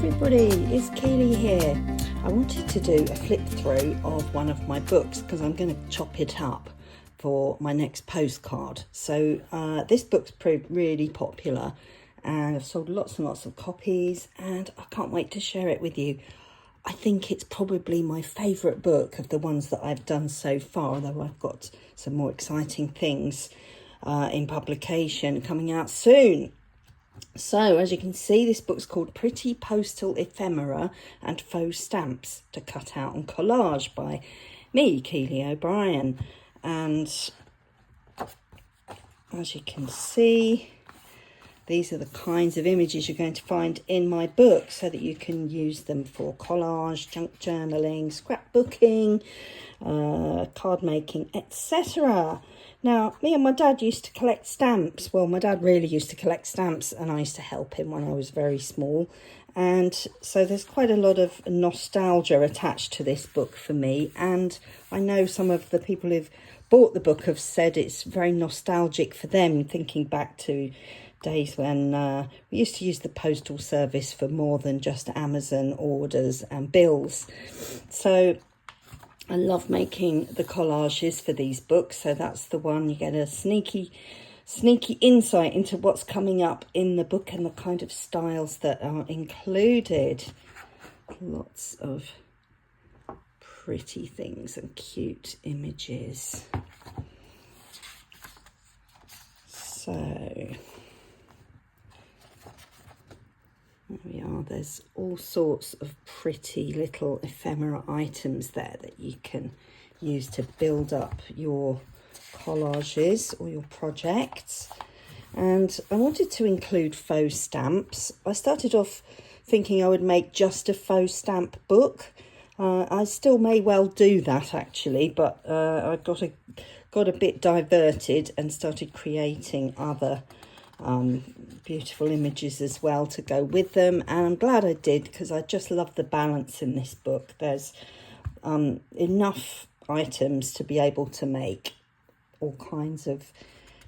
everybody, it's Keely here. I wanted to do a flip through of one of my books because I'm going to chop it up for my next postcard. So this book's proved really popular and I've sold lots and lots of copies and I can't wait to share it with you. I think it's probably my favourite book of the ones that I've done so far, though I've got some more exciting things in publication coming out soon. So, as you can see, this book's called Pretty Postal Ephemera and Faux Stamps to Cut Out on Collage by me, Keely O'Brien. And as you can see, these are the kinds of images you're going to find in my book so that you can use them for collage, junk journaling, scrapbooking, card making, etc. Now, me and my dad used to collect stamps. Well, my dad really used to collect stamps and I used to help him when I was very small. And so there's quite a lot of nostalgia attached to this book for me. And I know some of the people who've bought the book have said it's very nostalgic for them, thinking back to days when we used to use the postal service for more than just Amazon orders and bills. So I love making the collages for these books, so that's the one. You get a sneaky insight into what's coming up in the book and the kind of styles that are included. Lots of pretty things and cute images. So there we are. There's all sorts of pretty little ephemera items there that you can use to build up your collages or your projects. And I wanted to include faux stamps. I started off thinking I would make just a faux stamp book. I still may well do that actually, but I got a bit diverted and started creating other beautiful images as well to go with them, and I'm glad I did because I just love the balance in this book. There's enough items to be able to make all kinds of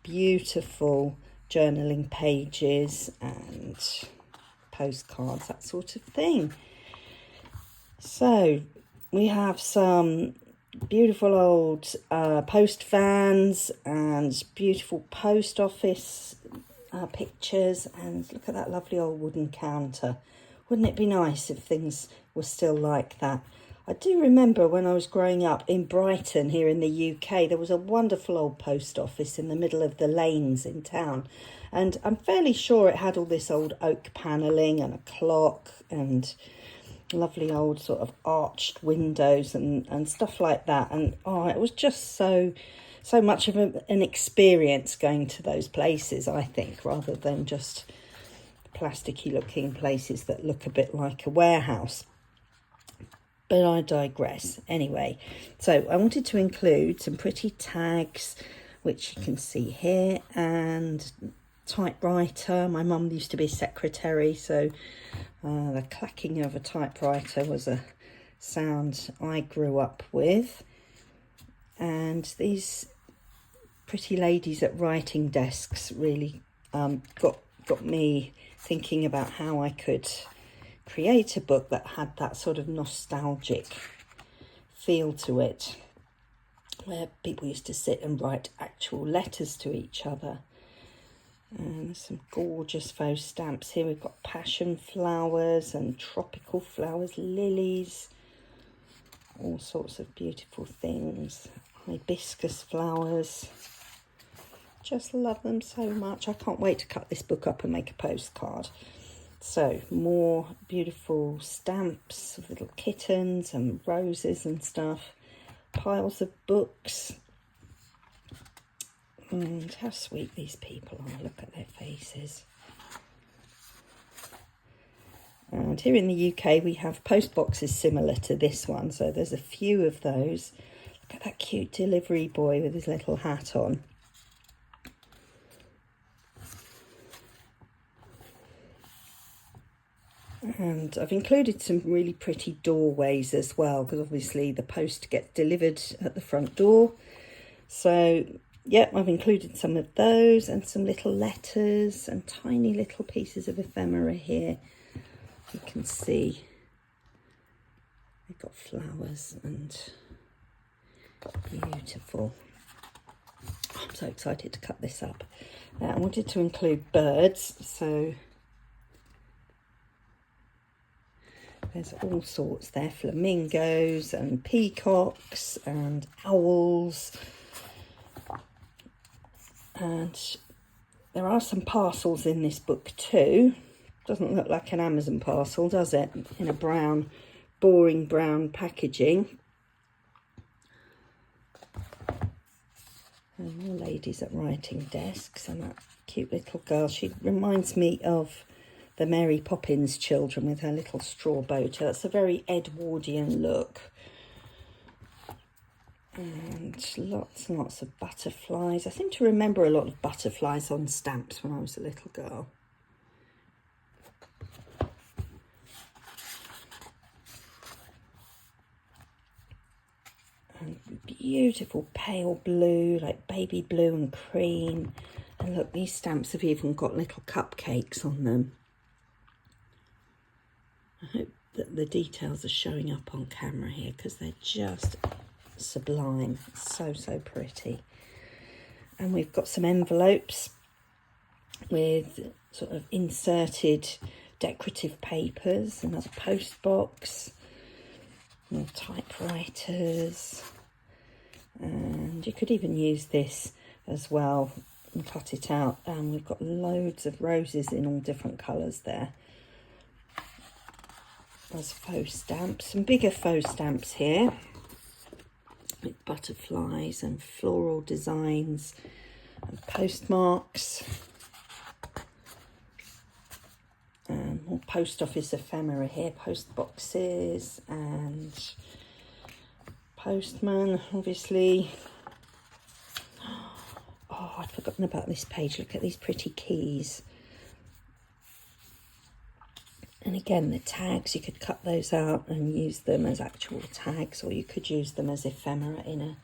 beautiful journaling pages and postcards, that sort of thing. So we have some beautiful old post vans and beautiful post office pictures, and look at that lovely old wooden counter. Wouldn't it be nice if things were still like that? I do remember when I was growing up in Brighton here in the UK, there was a wonderful old post office in the middle of the lanes in town, and I'm fairly sure it had all this old oak panelling and a clock and lovely old sort of arched windows and stuff like that. And it was just so much of an experience going to those places, I think, rather than just plasticky looking places that look a bit like a warehouse. But I digress. Anyway, so I wanted to include some pretty tags, which you can see here, and typewriter. My mum used to be a secretary, so the clacking of a typewriter was a sound I grew up with. And these pretty ladies at writing desks really got me thinking about how I could create a book that had that sort of nostalgic feel to it, where people used to sit and write actual letters to each other. And some gorgeous faux stamps here. We've got passion flowers and tropical flowers, lilies, all sorts of beautiful things. Hibiscus flowers. Just love them so much. I can't wait to cut this book up and make a postcard. So more beautiful stamps of little kittens and roses and stuff. Piles of books. And how sweet these people are. Look at their faces. And here in the UK we have post boxes similar to this one. So there's a few of those. Look at that cute delivery boy with his little hat on. And I've included some really pretty doorways as well, because obviously the post gets delivered at the front door. So yeah, I've included some of those and some little letters and tiny little pieces of ephemera here. You can see they've got flowers and beautiful. I'm so excited to cut this up. I wanted to include birds, so there's all sorts there, flamingos and peacocks and owls. And there are some parcels in this book too. Doesn't look like an Amazon parcel, does it? In a brown, boring brown packaging. And more ladies at writing desks, and that cute little girl. She reminds me of the Mary Poppins children with her little straw boat. That's a very Edwardian look. And lots and lots of butterflies. I seem to remember a lot of butterflies on stamps when I was a little girl. And beautiful pale blue, like baby blue and cream. And look, these stamps have even got little cupcakes on them. I hope that the details are showing up on camera here, because they're just sublime. So pretty. And we've got some envelopes with sort of inserted decorative papers, another post box, more typewriters, and you could even use this as well and cut it out. And we've got loads of roses in all different colours there. There's faux stamps, some bigger faux stamps here with butterflies and floral designs and postmarks. And more post office ephemera here, post boxes and postman, obviously. Oh, I'd forgotten about this page. Look at these pretty keys. And again, the tags, you could cut those out and use them as actual tags, or you could use them as ephemera in a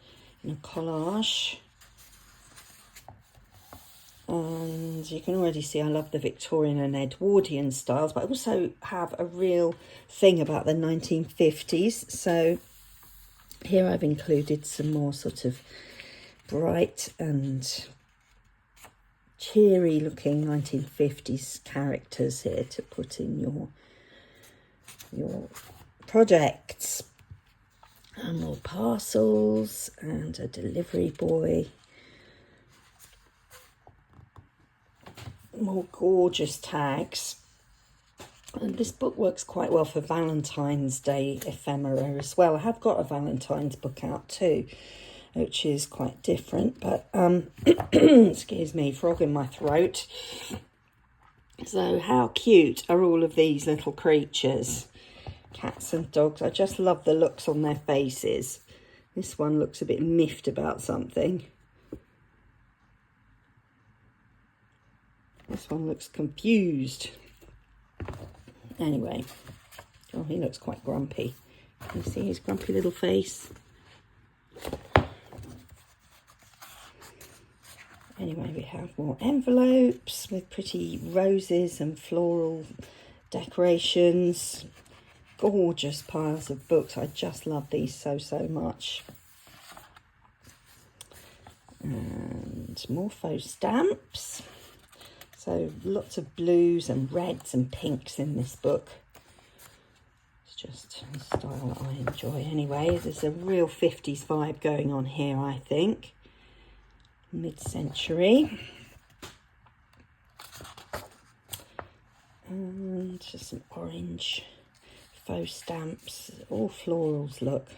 collage. And you can already see I love the Victorian and Edwardian styles, but I also have a real thing about the 1950s. So here I've included some more sort of bright and cheery looking 1950s characters here to put in your projects. And more parcels and a delivery boy. More gorgeous tags. And this book works quite well for Valentine's Day ephemera as well. I have got a Valentine's book out too, which is quite different, but excuse me, frog in my throat. So how cute are all of these little creatures? Cats and dogs. I just love the looks on their faces. This one looks a bit miffed about something. This one looks confused. Anyway, oh, he looks quite grumpy. Can you see his grumpy little face? Anyway, we have more envelopes with pretty roses and floral decorations. Gorgeous piles of books. I just love these so much. And more faux stamps. So lots of blues and reds and pinks in this book. It's just a style that I enjoy anyway. There's a real 50s vibe going on here, I think. Mid-century. And just some orange faux stamps. All florals, look.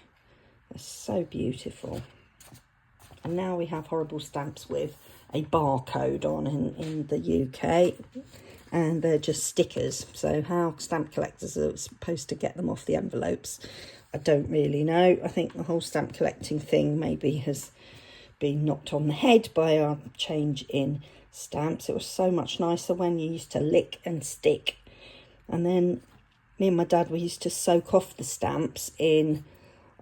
They're so beautiful. And now we have horrible stamps with a barcode on in the UK, and they're just stickers. So how stamp collectors are supposed to get them off the envelopes, I don't really know. I think the whole stamp collecting thing maybe has been knocked on the head by our change in stamps. It was so much nicer when you used to lick and stick, and then me and my dad, we used to soak off the stamps in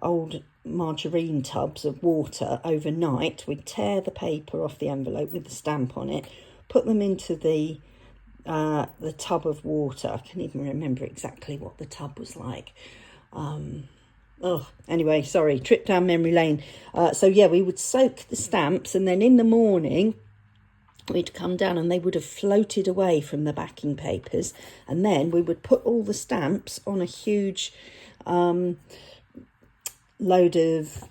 old margarine tubs of water overnight. We'd tear the paper off the envelope with the stamp on it, put them into the the tub of water. I can't even remember exactly what the tub was like. Anyway, sorry, trip down memory lane. So yeah, we would soak the stamps, and then in the morning we'd come down and they would have floated away from the backing papers, and then we would put all the stamps on a huge load of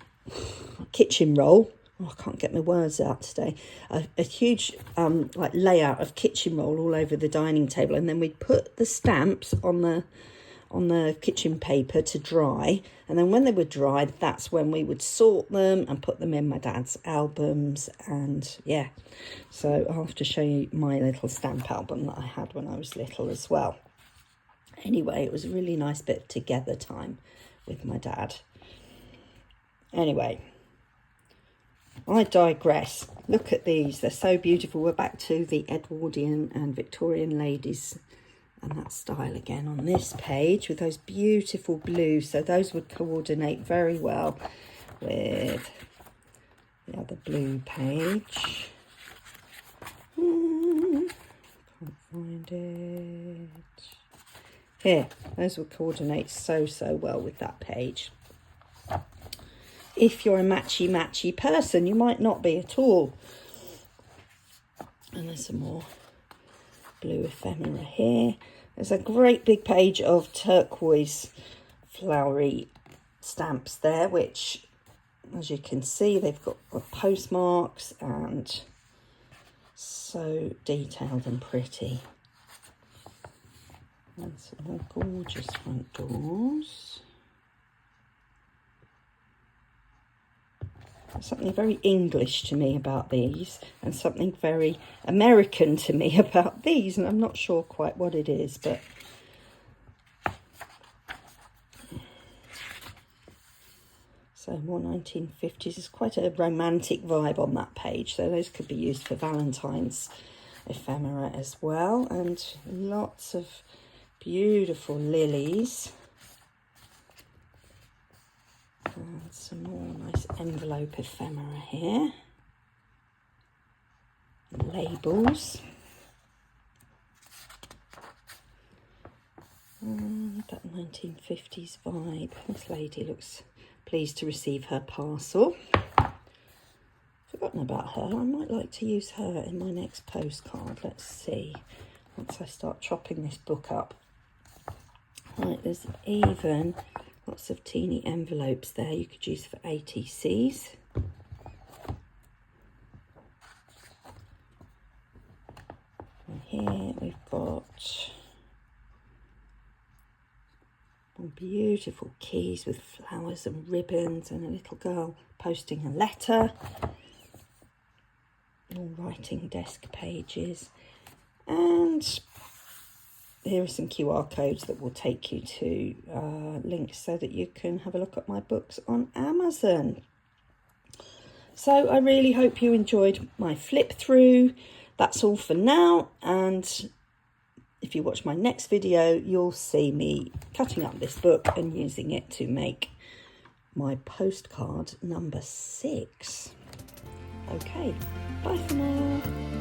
kitchen roll. I can't get my words out today. A huge like layout of kitchen roll all over the dining table, and then we'd put the stamps on the kitchen paper to dry, and then when they were dried, that's when we would sort them and put them in my dad's albums. And yeah, so I'll have to show you my little stamp album that I had when I was little as well. Anyway, it was a really nice bit of together time with my dad. Anyway, I digress. Look at these, they're so beautiful. We're back to the Edwardian and Victorian ladies and that style again on this page with those beautiful blues. So those would coordinate very well with the other blue page. Can't find it. Here, those would coordinate so well with that page. If you're a matchy person, you might not be at all. And there's some more blue ephemera here. There's a great big page of turquoise flowery stamps there, which, as you can see, they've got postmarks and so detailed and pretty. And some more gorgeous front doors. Something very English to me about these, and something very American to me about these, and I'm not sure quite what it is, but so more 1950s. There's quite a romantic vibe on that page, so those could be used for Valentine's ephemera as well. And lots of beautiful lilies. And some more nice envelope ephemera here. And labels. And that 1950s vibe. This lady looks pleased to receive her parcel. Forgotten about her. I might like to use her in my next postcard. Let's see. Once I start chopping this book up. Right, there's even lots of teeny envelopes there you could use for ATCs. And here we've got beautiful keys with flowers and ribbons, and a little girl posting a letter. All writing desk pages. And here are some QR codes that will take you to links so that you can have a look at my books on Amazon. So I really hope you enjoyed my flip through. That's all for now, and if you watch my next video, you'll see me cutting up this book and using it to make my postcard number 6. Okay, bye for now.